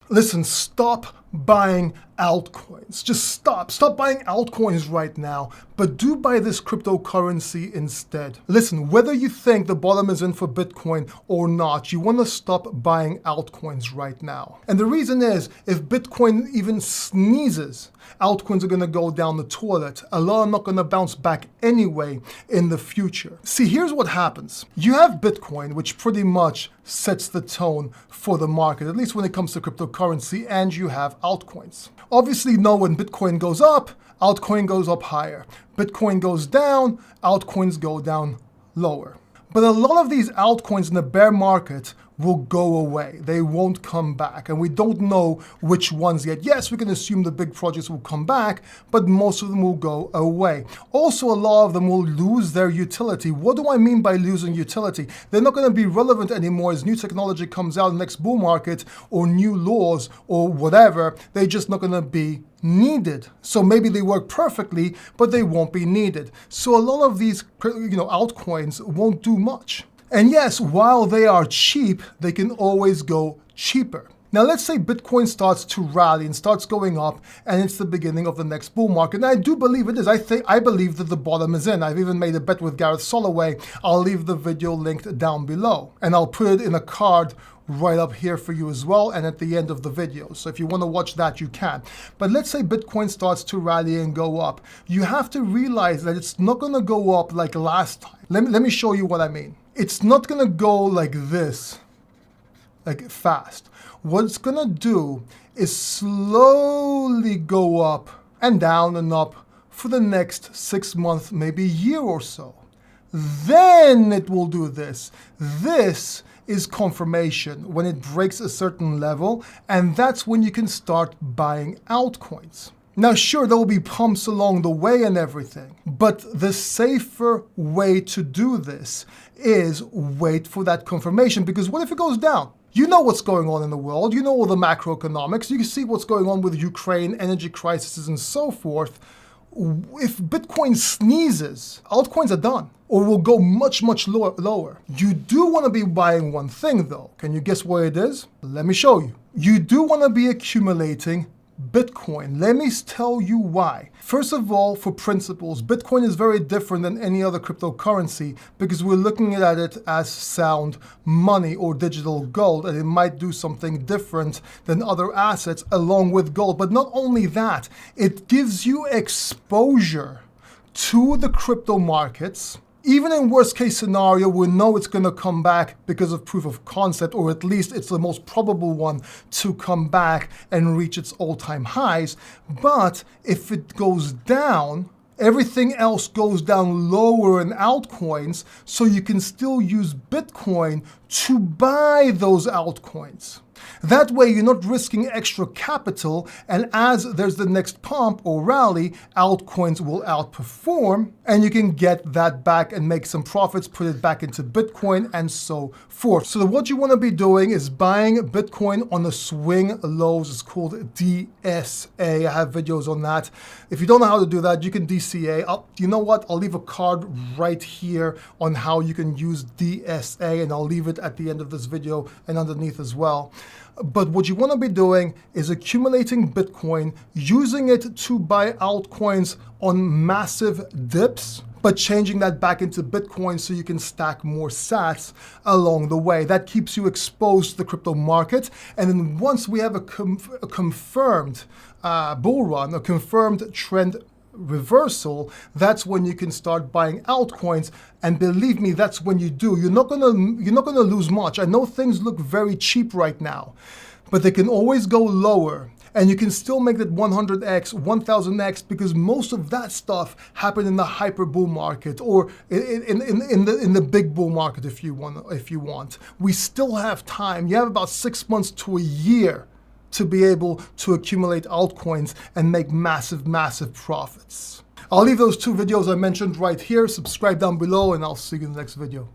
Listen, stop buying altcoins. Just stop. Stop buying altcoins right now, but do buy this cryptocurrency instead. Listen, whether you think the bottom is in for Bitcoin or not, you want to stop buying altcoins right now. And the reason is, if Bitcoin even sneezes, altcoins are going to go down the toilet. A lot are not going to bounce back anyway in the future. See, here's what happens. You have Bitcoin, which pretty much sets the tone for the market, at least when it comes to cryptocurrency, and you have altcoins. Obviously, know when Bitcoin goes up, altcoin goes up higher. Bitcoin goes down, altcoins go down lower. But a lot of these altcoins in the bear market will go away. They won't come back. And we don't know which ones yet. Yes, we can assume the big projects will come back, but most of them will go away. Also, a lot of them will lose their utility. What do I mean by losing utility? They're not going to be relevant anymore as new technology comes out in the next bull market, or new laws or whatever. They're just not going to be needed. So maybe they work perfectly, but they won't be needed. So a lot of these altcoins won't do much. And yes, while they are cheap, they can always go cheaper. Now let's say Bitcoin starts to rally and starts going up, and it's the beginning of the next bull market. And I do believe it is. I believe that the bottom is in. I've even made a bet with Gareth Soloway. I'll leave the video linked down below, and I'll put it in a card right up here for you as well, and at the end of the video. So if you want to watch that, you can. But let's say Bitcoin starts to rally and go up. You have to realize that it's not going to go up like last time. Let me show you what I mean. It's not going to go like this, like fast. What it's going to do is slowly go up and down and up for the next 6 months, maybe a year or so. Then it will do this. This is confirmation when it breaks a certain level, and that's when you can start buying altcoins. Now, sure, there will be pumps along the way and everything, but the safer way to do this is wait for that confirmation, because what if it goes down? You know what's going on in the world. You know all the macroeconomics. You can see what's going on with Ukraine, energy crises, and so forth. If Bitcoin sneezes, altcoins are done, or will go much, much lower. You do want to be buying one thing, though. Can you guess what it is? Let me show you. You do want to be accumulating Bitcoin. Let me tell you why. First of all, for principles, Bitcoin is very different than any other cryptocurrency because we're looking at it as sound money or digital gold, and it might do something different than other assets along with gold. But not only that, it gives you exposure to the crypto markets. Even in worst case scenario, we know it's going to come back because of proof of concept, or at least it's the most probable one to come back and reach its all-time highs. But if it goes down, everything else goes down lower in altcoins, so you can still use Bitcoin to buy those altcoins. That way, you're not risking extra capital, and as there's the next pump or rally, altcoins will outperform, and you can get that back and make some profits, put it back into Bitcoin, and so forth. So what you want to be doing is buying Bitcoin on the swing lows. It's called DSA. I have videos on that. If you don't know how to do that, you can DCA. You know what? I'll leave a card right here on how you can use DSA, and I'll leave it at the end of this video and underneath as well. But what you want to be doing is accumulating Bitcoin, using it to buy altcoins on massive dips, but changing that back into Bitcoin so you can stack more sats along the way. That keeps you exposed to the crypto market. And then once we have a confirmed bull run, a confirmed trend reversal, that's when you can start buying altcoins. And believe me, that's when you do. You're not gonna lose much. I know things look very cheap right now, but they can always go lower. And you can still make that 100x, 1000x, because most of that stuff happened in the hyper bull market, or in the big bull market if you want. We still have time. You have about 6 months to a year to be able to accumulate altcoins and make massive, massive profits. I'll leave those 2 videos I mentioned right here. Subscribe down below, and I'll see you in the next video.